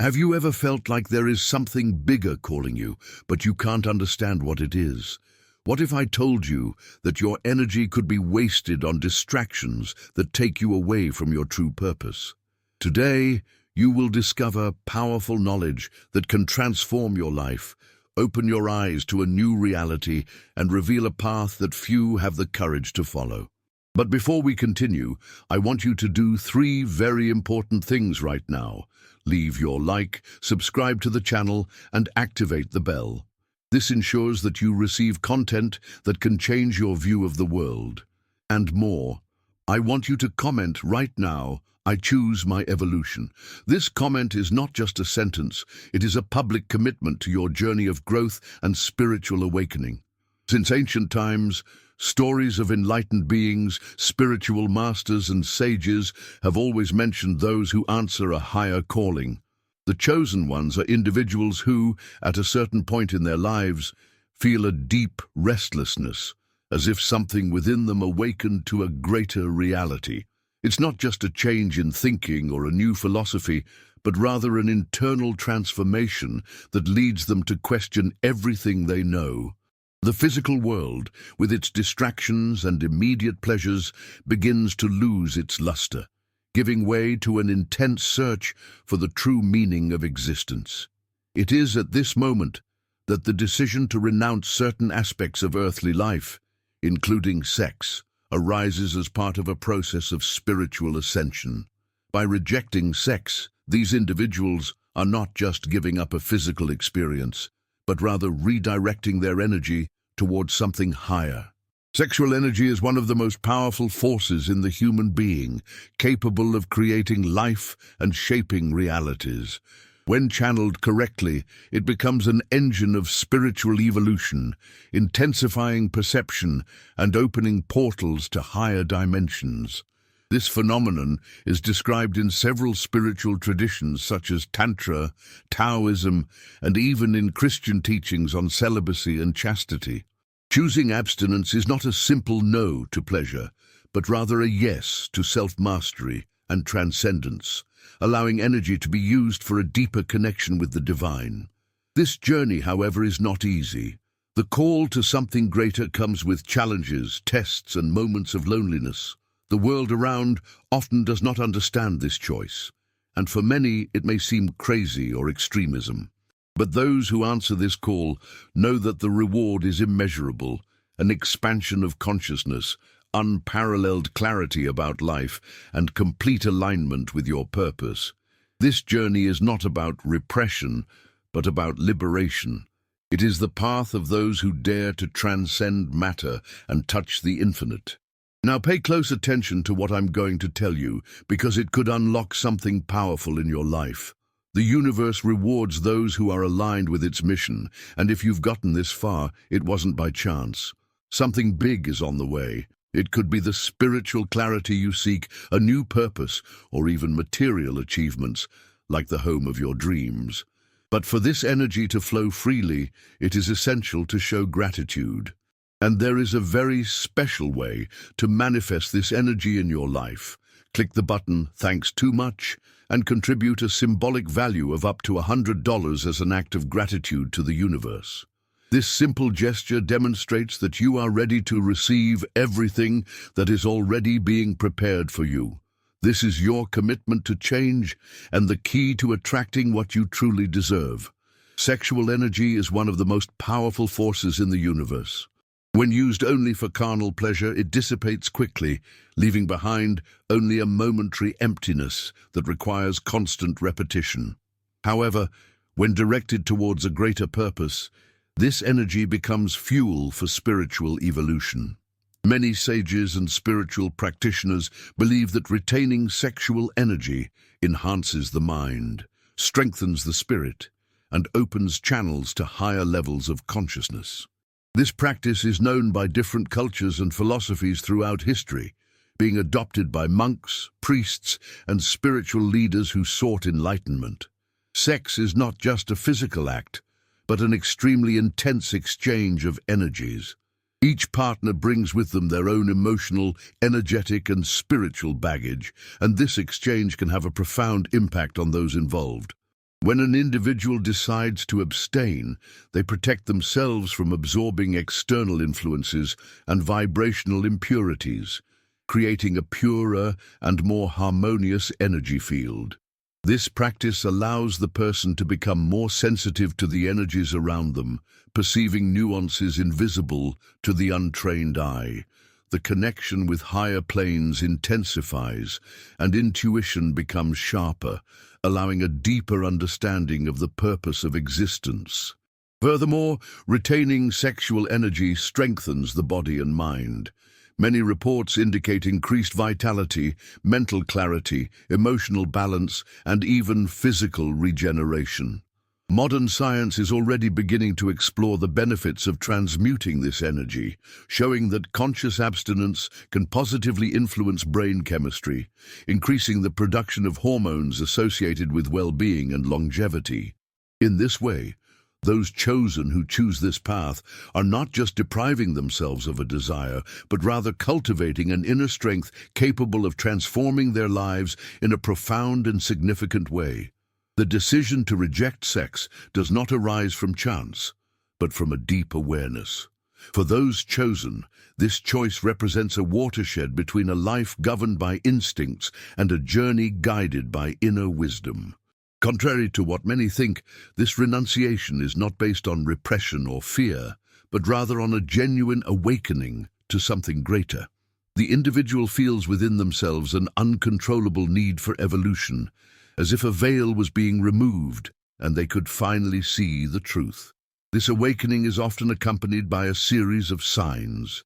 Have you ever felt like there is something bigger calling you, but you can't understand what it is? What if I told you that your energy could be wasted on distractions that take you away from your true purpose? Today, you will discover powerful knowledge that can transform your life, open your eyes to a new reality, and reveal a path that few have the courage to follow. But before we continue, I want you to do 3 very important things right now. Leave your like, subscribe to the channel, and activate the bell. This ensures that you receive content that can change your view of the world. And more, I want you to comment right now, "I choose my evolution." This comment is not just a sentence, it is a public commitment to your journey of growth and spiritual awakening. Since ancient times, stories of enlightened beings, spiritual masters and sages have always mentioned those who answer a higher calling. The chosen ones are individuals who, at a certain point in their lives, feel a deep restlessness, as if something within them awakened to a greater reality. It's not just a change in thinking or a new philosophy, but rather an internal transformation that leads them to question everything they know. The physical world, with its distractions and immediate pleasures, begins to lose its luster, giving way to an intense search for the true meaning of existence. It is at this moment that the decision to renounce certain aspects of earthly life, including sex, arises as part of a process of spiritual ascension. By rejecting sex, these individuals are not just giving up a physical experience, but rather redirecting their energy towards something higher. Sexual energy is one of the most powerful forces in the human being, capable of creating life and shaping realities. When channeled correctly, it becomes an engine of spiritual evolution, intensifying perception and opening portals to higher dimensions. This phenomenon is described in several spiritual traditions such as Tantra, Taoism, and even in Christian teachings on celibacy and chastity. Choosing abstinence is not a simple no to pleasure, but rather a yes to self-mastery and transcendence, allowing energy to be used for a deeper connection with the divine. This journey, however, is not easy. The call to something greater comes with challenges, tests, and moments of loneliness. The world around often does not understand this choice, and for many it may seem crazy or extremism. But those who answer this call know that the reward is immeasurable, an expansion of consciousness, unparalleled clarity about life, and complete alignment with your purpose. This journey is not about repression, but about liberation. It is the path of those who dare to transcend matter and touch the infinite. Now pay close attention to what I'm going to tell you, because it could unlock something powerful in your life. The universe rewards those who are aligned with its mission, and if you've gotten this far, it wasn't by chance. Something big is on the way. It could be the spiritual clarity you seek, a new purpose, or even material achievements, like the home of your dreams. But for this energy to flow freely, it is essential to show gratitude. And there is a very special way to manifest this energy in your life. Click the button, "Thanks too much," and contribute a symbolic value of up to $100 as an act of gratitude to the universe. This simple gesture demonstrates that you are ready to receive everything that is already being prepared for you. This is your commitment to change and the key to attracting what you truly deserve. Sexual energy is one of the most powerful forces in the universe. When used only for carnal pleasure, it dissipates quickly, leaving behind only a momentary emptiness that requires constant repetition. However, when directed towards a greater purpose, this energy becomes fuel for spiritual evolution. Many sages and spiritual practitioners believe that retaining sexual energy enhances the mind, strengthens the spirit, and opens channels to higher levels of consciousness. This practice is known by different cultures and philosophies throughout history, being adopted by monks, priests, and spiritual leaders who sought enlightenment. Sex is not just a physical act, but an extremely intense exchange of energies. Each partner brings with them their own emotional, energetic, and spiritual baggage, and this exchange can have a profound impact on those involved. When an individual decides to abstain, they protect themselves from absorbing external influences and vibrational impurities, creating a purer and more harmonious energy field. This practice allows the person to become more sensitive to the energies around them, perceiving nuances invisible to the untrained eye. The connection with higher planes intensifies, and intuition becomes sharper, allowing a deeper understanding of the purpose of existence. Furthermore, retaining sexual energy strengthens the body and mind. Many reports indicate increased vitality, mental clarity, emotional balance, and even physical regeneration. Modern science is already beginning to explore the benefits of transmuting this energy, showing that conscious abstinence can positively influence brain chemistry, increasing the production of hormones associated with well-being and longevity. In this way, those chosen who choose this path are not just depriving themselves of a desire, but rather cultivating an inner strength capable of transforming their lives in a profound and significant way. The decision to reject sex does not arise from chance, but from a deep awareness. For those chosen, this choice represents a watershed between a life governed by instincts and a journey guided by inner wisdom. Contrary to what many think, this renunciation is not based on repression or fear, but rather on a genuine awakening to something greater. The individual feels within themselves an uncontrollable need for evolution, as if a veil was being removed and they could finally see the truth. This awakening is often accompanied by a series of signs.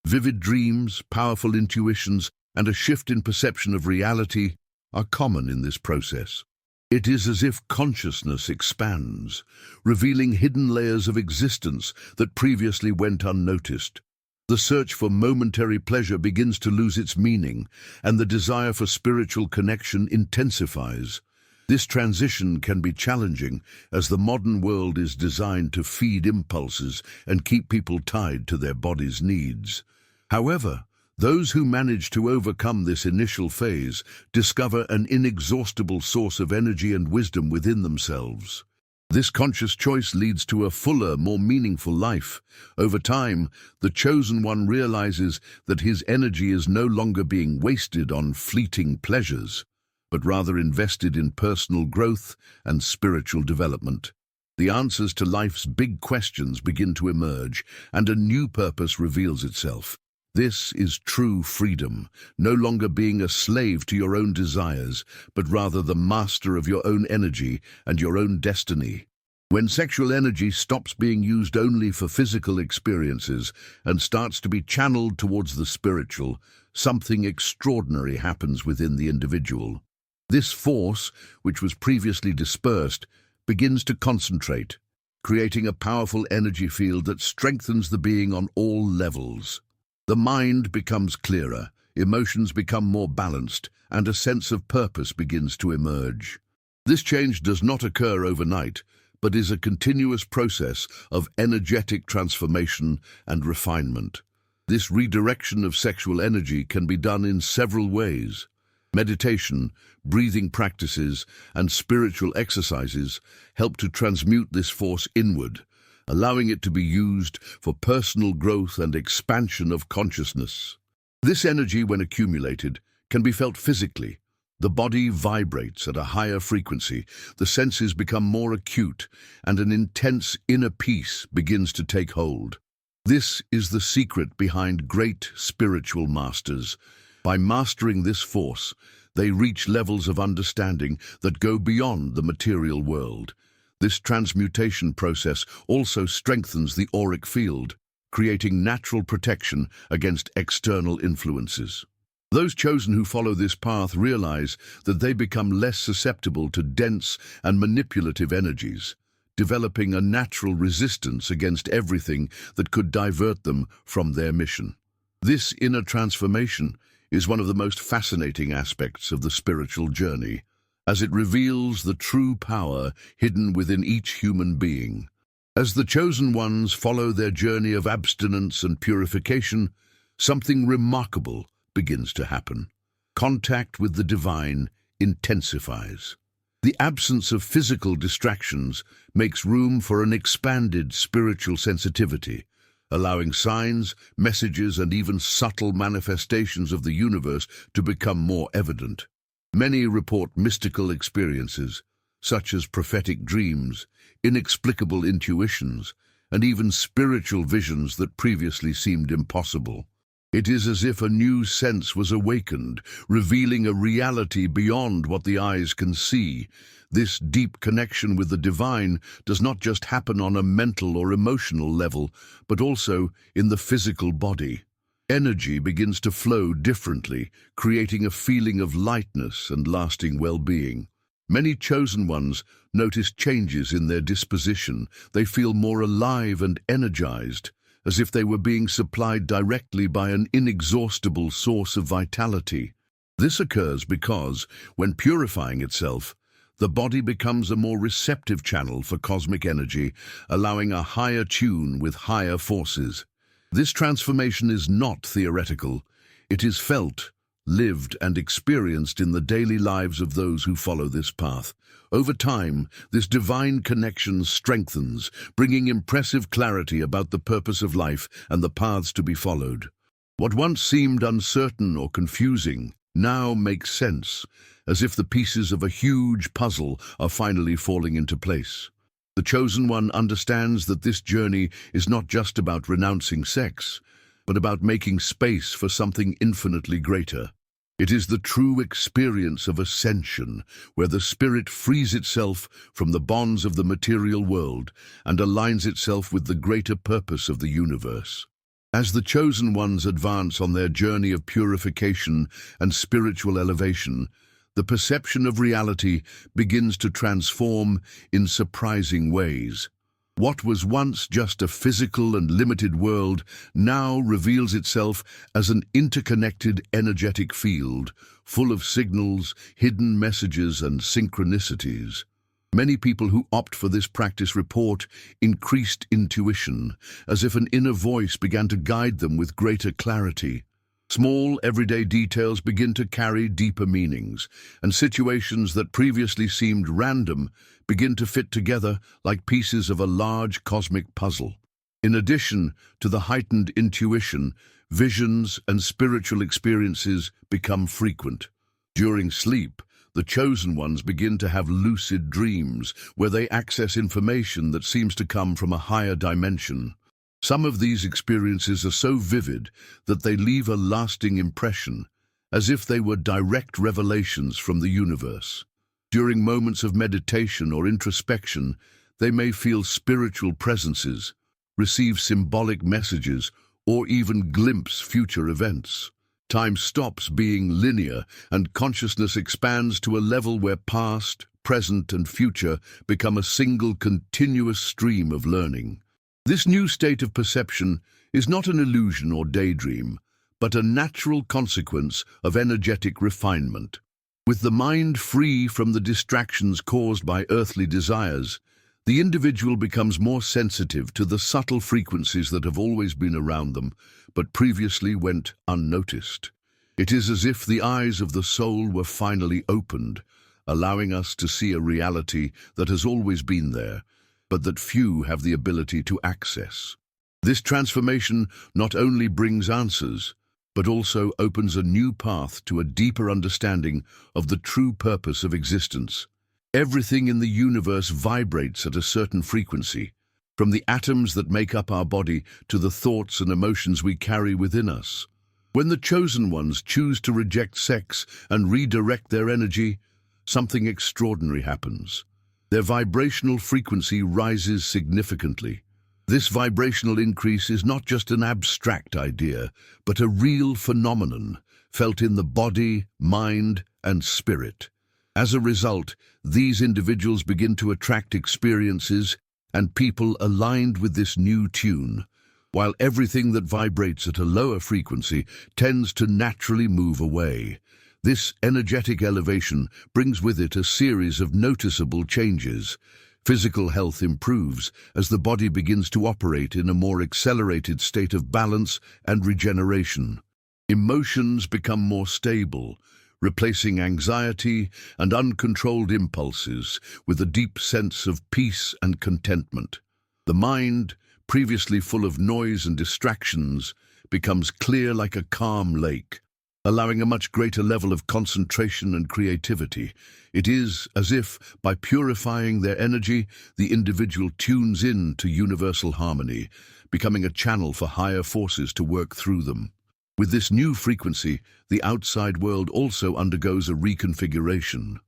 Vivid dreams, powerful intuitions, and a shift in perception of reality are common in this process. It is as if consciousness expands, revealing hidden layers of existence that previously went unnoticed. The search for momentary pleasure begins to lose its meaning, and the desire for spiritual connection intensifies. This transition can be challenging, as the modern world is designed to feed impulses and keep people tied to their body's needs. However, those who manage to overcome this initial phase discover an inexhaustible source of energy and wisdom within themselves. This conscious choice leads to a fuller, more meaningful life. Over time, the chosen one realizes that his energy is no longer being wasted on fleeting pleasures, but rather invested in personal growth and spiritual development. The answers to life's big questions begin to emerge, and a new purpose reveals itself. This is true freedom, no longer being a slave to your own desires, but rather the master of your own energy and your own destiny. When sexual energy stops being used only for physical experiences and starts to be channeled towards the spiritual, something extraordinary happens within the individual. This force, which was previously dispersed, begins to concentrate, creating a powerful energy field that strengthens the being on all levels. The mind becomes clearer, emotions become more balanced, and a sense of purpose begins to emerge. This change does not occur overnight, but is a continuous process of energetic transformation and refinement. This redirection of sexual energy can be done in several ways. Meditation, breathing practices, and spiritual exercises help to transmute this force inward, allowing it to be used for personal growth and expansion of consciousness. This energy, when accumulated, can be felt physically. The body vibrates at a higher frequency, the senses become more acute, and an intense inner peace begins to take hold. This is the secret behind great spiritual masters. By mastering this force, they reach levels of understanding that go beyond the material world. This transmutation process also strengthens the auric field, creating natural protection against external influences. Those chosen who follow this path realize that they become less susceptible to dense and manipulative energies, developing a natural resistance against everything that could divert them from their mission. This inner transformation is one of the most fascinating aspects of the spiritual journey, as it reveals the true power hidden within each human being. As the chosen ones follow their journey of abstinence and purification, something remarkable begins to happen. Contact with the divine intensifies. The absence of physical distractions makes room for an expanded spiritual sensitivity, allowing signs, messages, and even subtle manifestations of the universe to become more evident. Many report mystical experiences, such as prophetic dreams, inexplicable intuitions, and even spiritual visions that previously seemed impossible. It is as if a new sense was awakened, revealing a reality beyond what the eyes can see. This deep connection with the divine does not just happen on a mental or emotional level, but also in the physical body. Energy begins to flow differently, creating a feeling of lightness and lasting well-being. Many chosen ones notice changes in their disposition. They feel more alive and energized, as if they were being supplied directly by an inexhaustible source of vitality. This occurs because, when purifying itself, the body becomes a more receptive channel for cosmic energy, allowing a higher tune with higher forces. This transformation is not theoretical. It is felt, lived, and experienced in the daily lives of those who follow this path. Over time, this divine connection strengthens, bringing impressive clarity about the purpose of life and the paths to be followed. What once seemed uncertain or confusing now makes sense, as if the pieces of a huge puzzle are finally falling into place. The chosen one understands that this journey is not just about renouncing sex, but about making space for something infinitely greater. It is the true experience of ascension, where the spirit frees itself from the bonds of the material world and aligns itself with the greater purpose of the universe. As the chosen ones advance on their journey of purification and spiritual elevation, the perception of reality begins to transform in surprising ways. What was once just a physical and limited world now reveals itself as an interconnected energetic field, full of signals, hidden messages, and synchronicities. Many people who opt for this practice report increased intuition, as if an inner voice began to guide them with greater clarity. Small, everyday details begin to carry deeper meanings, and situations that previously seemed random begin to fit together like pieces of a large cosmic puzzle. In addition to the heightened intuition, visions and spiritual experiences become frequent. During sleep, the chosen ones begin to have lucid dreams, where they access information that seems to come from a higher dimension. Some of these experiences are so vivid that they leave a lasting impression, as if they were direct revelations from the universe. During moments of meditation or introspection, they may feel spiritual presences, receive symbolic messages, or even glimpse future events. Time stops being linear, and consciousness expands to a level where past, present, and future become a single continuous stream of learning. This new state of perception is not an illusion or daydream, but a natural consequence of energetic refinement. With the mind free from the distractions caused by earthly desires, the individual becomes more sensitive to the subtle frequencies that have always been around them, but previously went unnoticed. It is as if the eyes of the soul were finally opened, allowing us to see a reality that has always been there, but that few have the ability to access. This transformation not only brings answers, but also opens a new path to a deeper understanding of the true purpose of existence. Everything in the universe vibrates at a certain frequency, from the atoms that make up our body to the thoughts and emotions we carry within us. When the chosen ones choose to reject sex and redirect their energy, something extraordinary happens. Their vibrational frequency rises significantly. This vibrational increase is not just an abstract idea, but a real phenomenon, felt in the body, mind, and spirit. As a result, these individuals begin to attract experiences and people aligned with this new tune, while everything that vibrates at a lower frequency tends to naturally move away. This energetic elevation brings with it a series of noticeable changes. Physical health improves as the body begins to operate in a more accelerated state of balance and regeneration. Emotions become more stable, replacing anxiety and uncontrolled impulses with a deep sense of peace and contentment. The mind, previously full of noise and distractions, becomes clear like a calm lake, allowing a much greater level of concentration and creativity. It is as if, by purifying their energy, the individual tunes in to universal harmony, becoming a channel for higher forces to work through them. With this new frequency, the outside world also undergoes a reconfiguration.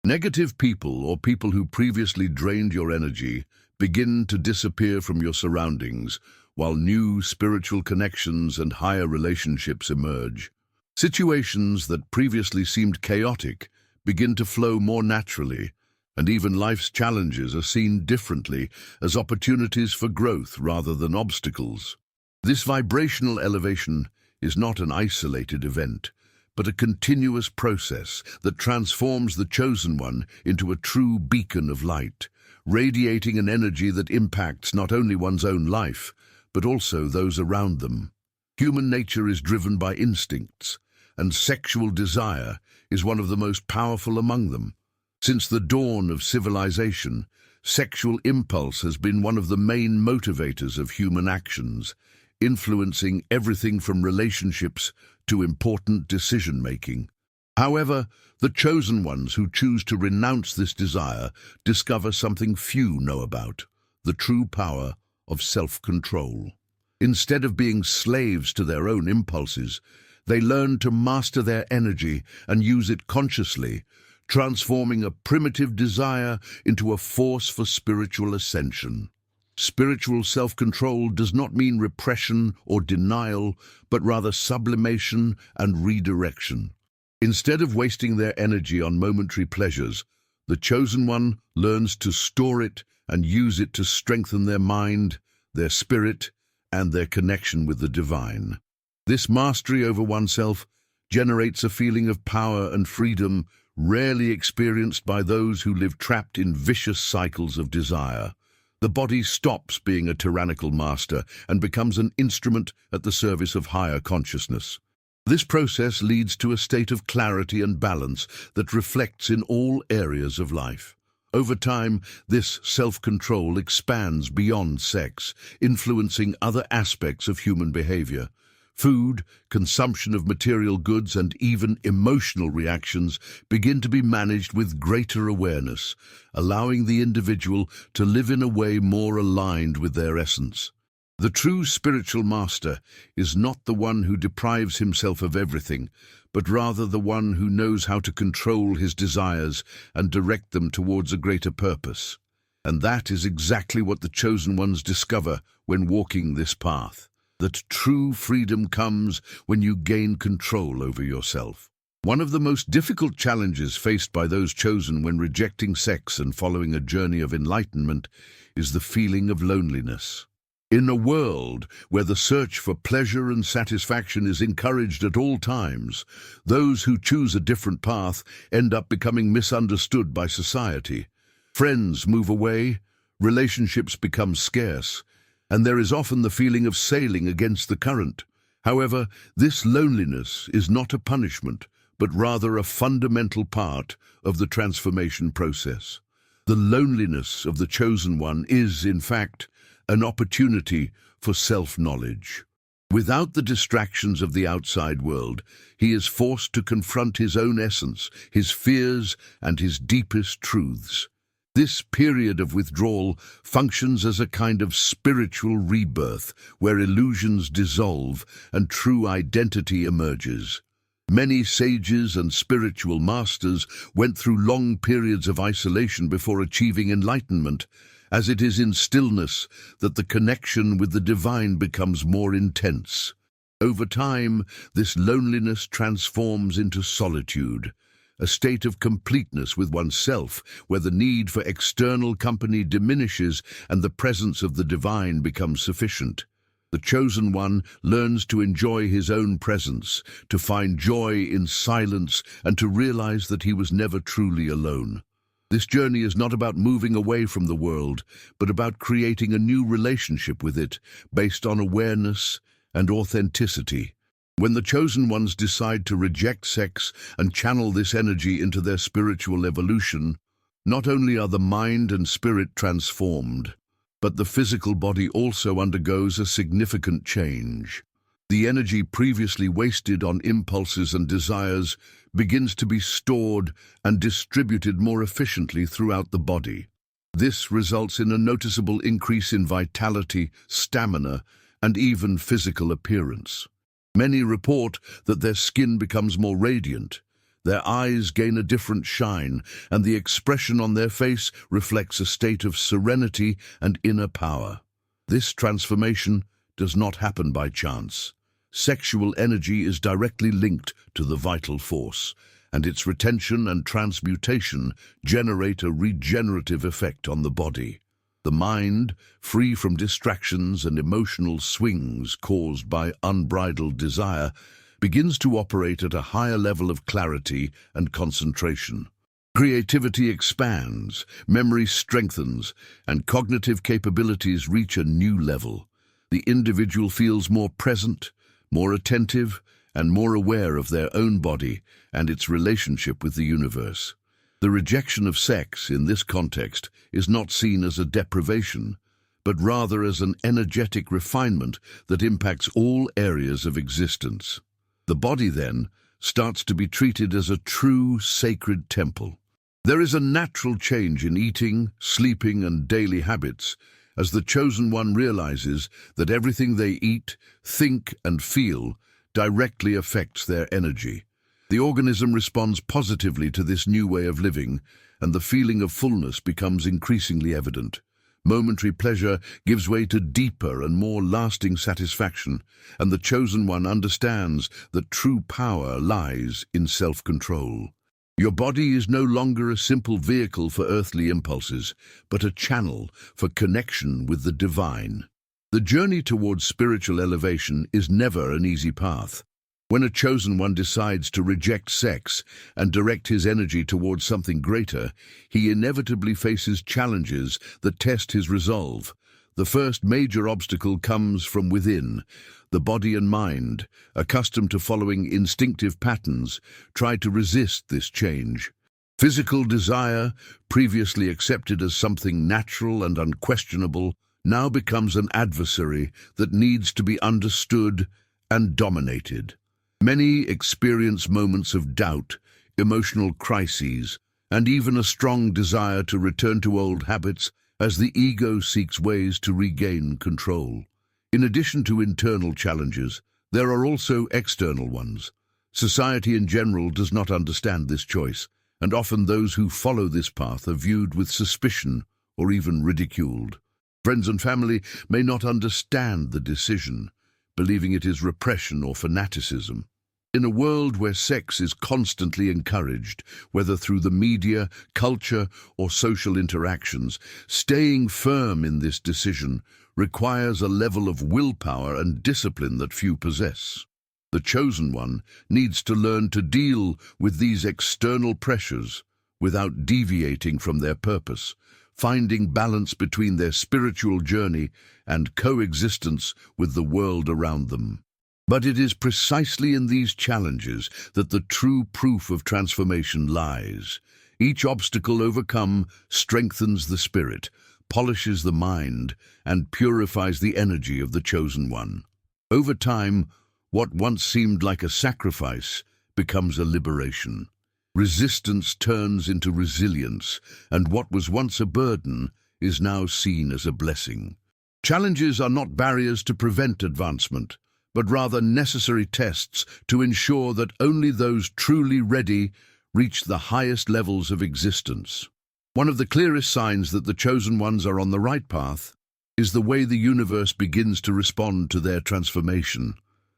Negative people, or people who previously drained your energy, begin to disappear from your surroundings, while new spiritual connections and higher relationships emerge. Situations that previously seemed chaotic begin to flow more naturally, and even life's challenges are seen differently as opportunities for growth rather than obstacles. This vibrational elevation is not an isolated event, but a continuous process that transforms the chosen one into a true beacon of light, radiating an energy that impacts not only one's own life, but also those around them. Human nature is driven by instincts, and sexual desire is one of the most powerful among them. Since the dawn of civilization, sexual impulse has been one of the main motivators of human actions, influencing everything from relationships to important decision-making. However, the chosen ones who choose to renounce this desire discover something few know about: the true power of self-control. Instead of being slaves to their own impulses, they learn to master their energy and use it consciously, transforming a primitive desire into a force for spiritual ascension. Spiritual self-control does not mean repression or denial, but rather sublimation and redirection. Instead of wasting their energy on momentary pleasures, the chosen one learns to store it and use it to strengthen their mind, their spirit, and their connection with the divine. This mastery over oneself generates a feeling of power and freedom rarely experienced by those who live trapped in vicious cycles of desire. The body stops being a tyrannical master and becomes an instrument at the service of higher consciousness. This process leads to a state of clarity and balance that reflects in all areas of life. Over time, this self-control expands beyond sex, influencing other aspects of human behavior. Food, consumption of material goods, and even emotional reactions begin to be managed with greater awareness, allowing the individual to live in a way more aligned with their essence. The true spiritual master is not the one who deprives himself of everything, but rather the one who knows how to control his desires and direct them towards a greater purpose. And that is exactly what the chosen ones discover when walking this path. That true freedom comes when you gain control over yourself. One of the most difficult challenges faced by those chosen when rejecting sex and following a journey of enlightenment is the feeling of loneliness. In a world where the search for pleasure and satisfaction is encouraged at all times, those who choose a different path end up becoming misunderstood by society. Friends move away, relationships become scarce, and there is often the feeling of sailing against the current. However, this loneliness is not a punishment, but rather a fundamental part of the transformation process. The loneliness of the chosen one is, in fact, an opportunity for self-knowledge. Without the distractions of the outside world, he is forced to confront his own essence, his fears, and his deepest truths. This period of withdrawal functions as a kind of spiritual rebirth, where illusions dissolve and true identity emerges. Many sages and spiritual masters went through long periods of isolation before achieving enlightenment, as it is in stillness that the connection with the divine becomes more intense. Over time, this loneliness transforms into solitude, a state of completeness with oneself, where the need for external company diminishes and the presence of the divine becomes sufficient. The chosen one learns to enjoy his own presence, to find joy in silence, and to realize that he was never truly alone. This journey is not about moving away from the world, but about creating a new relationship with it, based on awareness and authenticity. When the chosen ones decide to reject sex and channel this energy into their spiritual evolution, not only are the mind and spirit transformed, but the physical body also undergoes a significant change. The energy previously wasted on impulses and desires begins to be stored and distributed more efficiently throughout the body. This results in a noticeable increase in vitality, stamina, and even physical appearance. Many report that their skin becomes more radiant, their eyes gain a different shine, and the expression on their face reflects a state of serenity and inner power. This transformation does not happen by chance. Sexual energy is directly linked to the vital force, and its retention and transmutation generate a regenerative effect on the body. The mind, free from distractions and emotional swings caused by unbridled desire, begins to operate at a higher level of clarity and concentration. Creativity expands, memory strengthens, and cognitive capabilities reach a new level. The individual feels more present, more attentive, and more aware of their own body and its relationship with the universe. The rejection of sex in this context is not seen as a deprivation, but rather as an energetic refinement that impacts all areas of existence. The body, then, starts to be treated as a true sacred temple. There is a natural change in eating, sleeping, and daily habits as the chosen one realizes that everything they eat, think, and feel directly affects their energy. The organism responds positively to this new way of living, and the feeling of fullness becomes increasingly evident. Momentary pleasure gives way to deeper and more lasting satisfaction, and the chosen one understands that true power lies in self-control. Your body is no longer a simple vehicle for earthly impulses, but a channel for connection with the divine. The journey towards spiritual elevation is never an easy path. When a chosen one decides to reject sex and direct his energy towards something greater, he inevitably faces challenges that test his resolve. The first major obstacle comes from within. The body and mind, accustomed to following instinctive patterns, try to resist this change. Physical desire, previously accepted as something natural and unquestionable, now becomes an adversary that needs to be understood and dominated. Many experience moments of doubt, emotional crises, and even a strong desire to return to old habits as the ego seeks ways to regain control. In addition to internal challenges, there are also external ones. Society in general does not understand this choice, and often those who follow this path are viewed with suspicion or even ridiculed. Friends and family may not understand the decision, believing it is repression or fanaticism. In a world where sex is constantly encouraged, whether through the media, culture, or social interactions, staying firm in this decision requires a level of willpower and discipline that few possess. The chosen one needs to learn to deal with these external pressures without deviating from their purpose, finding balance between their spiritual journey and coexistence with the world around them. But it is precisely in these challenges that the true proof of transformation lies. Each obstacle overcome strengthens the spirit, polishes the mind, and purifies the energy of the chosen one. Over time, what once seemed like a sacrifice becomes a liberation. Resistance turns into resilience, and what was once a burden is now seen as a blessing. Challenges are not barriers to prevent advancement, but rather necessary tests to ensure that only those truly ready reach the highest levels of existence. One of the clearest signs that the chosen ones are on the right path is the way the universe begins to respond to their transformation.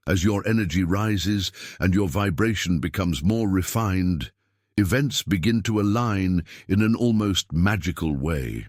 As your energy rises and your vibration becomes more refined, events begin to align in an almost magical way.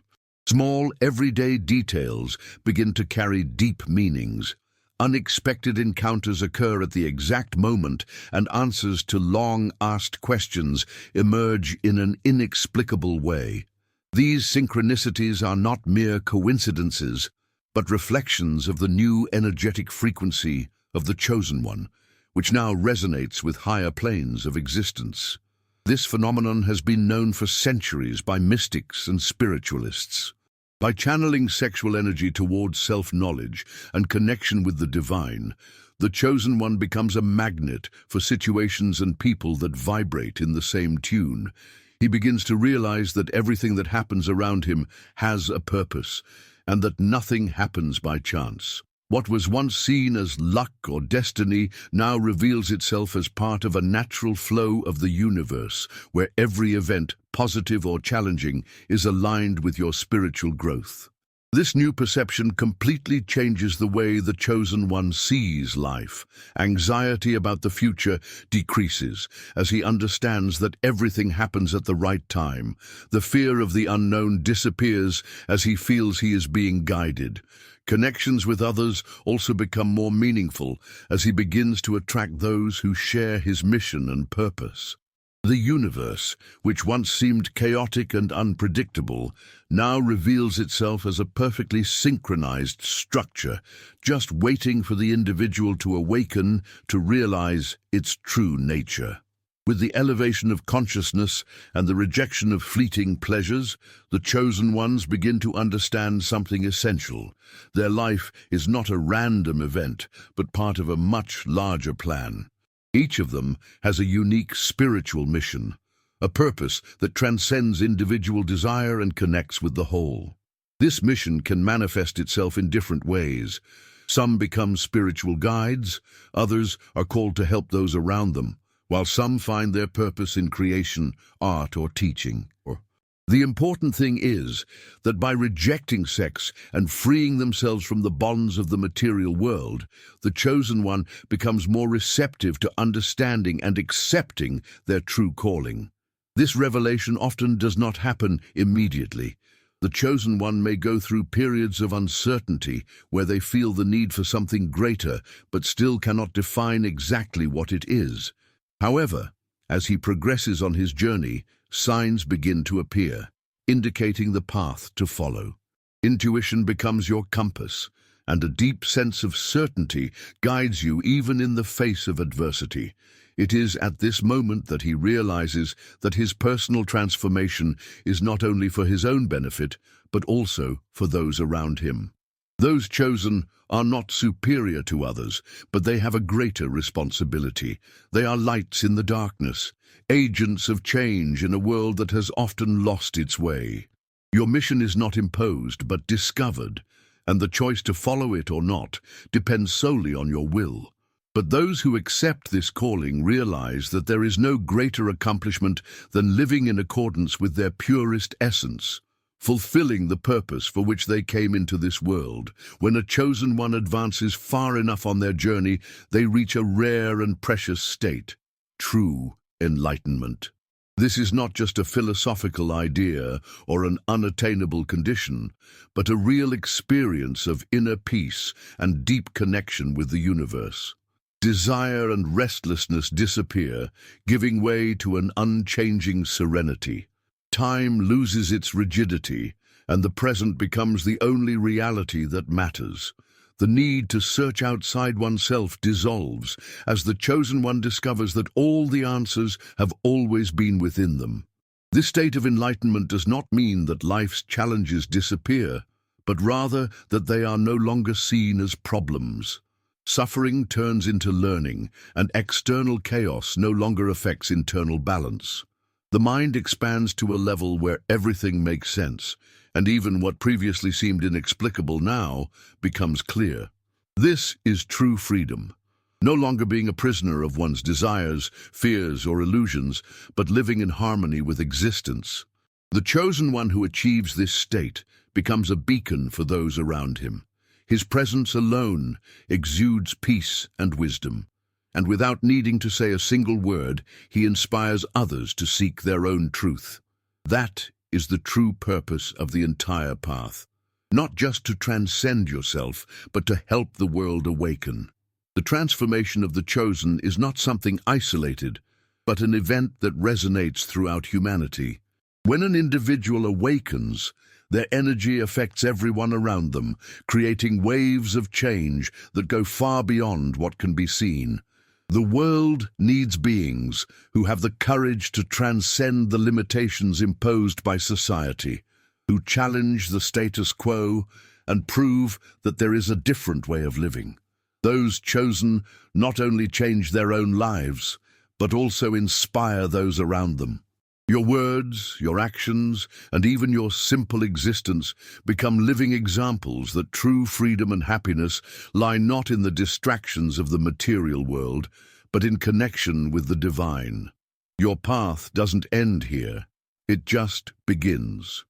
Small, everyday details begin to carry deep meanings. Unexpected encounters occur at the exact moment, and answers to long-asked questions emerge in an inexplicable way. These synchronicities are not mere coincidences, but reflections of the new energetic frequency of the chosen one, which now resonates with higher planes of existence. This phenomenon has been known for centuries by mystics and spiritualists. By channeling sexual energy towards self-knowledge and connection with the divine, the chosen one becomes a magnet for situations and people that vibrate in the same tune. He begins to realize that everything that happens around him has a purpose, and that nothing happens by chance. What was once seen as luck or destiny now reveals itself as part of a natural flow of the universe, where every event, positive or challenging, is aligned with your spiritual growth. This new perception completely changes the way the chosen one sees life. Anxiety about the future decreases as he understands that everything happens at the right time. The fear of the unknown disappears as he feels he is being guided. Connections with others also become more meaningful as he begins to attract those who share his mission and purpose. The universe, which once seemed chaotic and unpredictable, now reveals itself as a perfectly synchronized structure, just waiting for the individual to awaken to realize its true nature. With the elevation of consciousness and the rejection of fleeting pleasures, the chosen ones begin to understand something essential. Their life is not a random event, but part of a much larger plan. Each of them has a unique spiritual mission, a purpose that transcends individual desire and connects with the whole. This mission can manifest itself in different ways. Some become spiritual guides, others are called to help those around them, while some find their purpose in creation, art, or teaching. The important thing is that by rejecting sex and freeing themselves from the bonds of the material world, the chosen one becomes more receptive to understanding and accepting their true calling. This revelation often does not happen immediately. The chosen one may go through periods of uncertainty where they feel the need for something greater, but still cannot define exactly what it is. However, as he progresses on his journey, signs begin to appear, indicating the path to follow. Intuition becomes your compass, and a deep sense of certainty guides you even in the face of adversity. It is at this moment that he realizes that his personal transformation is not only for his own benefit, but also for those around him. Those chosen are not superior to others, but they have a greater responsibility. They are lights in the darkness, agents of change in a world that has often lost its way. Your mission is not imposed, but discovered, and the choice to follow it or not depends solely on your will. But those who accept this calling realize that there is no greater accomplishment than living in accordance with their purest essence, fulfilling the purpose for which they came into this world. When a chosen one advances far enough on their journey, they reach a rare and precious state, true enlightenment. This is not just a philosophical idea or an unattainable condition, but a real experience of inner peace and deep connection with the universe. Desire and restlessness disappear, giving way to an unchanging serenity. Time loses its rigidity, and the present becomes the only reality that matters. The need to search outside oneself dissolves as the chosen one discovers that all the answers have always been within them. This state of enlightenment does not mean that life's challenges disappear, but rather that they are no longer seen as problems. Suffering turns into learning, and external chaos no longer affects internal balance. The mind expands to a level where everything makes sense, and even what previously seemed inexplicable now becomes clear. This is true freedom, no longer being a prisoner of one's desires, fears, or illusions, but living in harmony with existence. The chosen one who achieves this state becomes a beacon for those around him. His presence alone exudes peace and wisdom, and without needing to say a single word, he inspires others to seek their own truth. That is the true purpose of the entire path, not just to transcend yourself, but to help the world awaken. The transformation of the chosen is not something isolated, but an event that resonates throughout humanity. When an individual awakens, their energy affects everyone around them, creating waves of change that go far beyond what can be seen. The world needs beings who have the courage to transcend the limitations imposed by society, who challenge the status quo and prove that there is a different way of living. Those chosen not only change their own lives, but also inspire those around them. Your words, your actions, and even your simple existence become living examples that true freedom and happiness lie not in the distractions of the material world, but in connection with the divine. Your path doesn't end here, it just begins.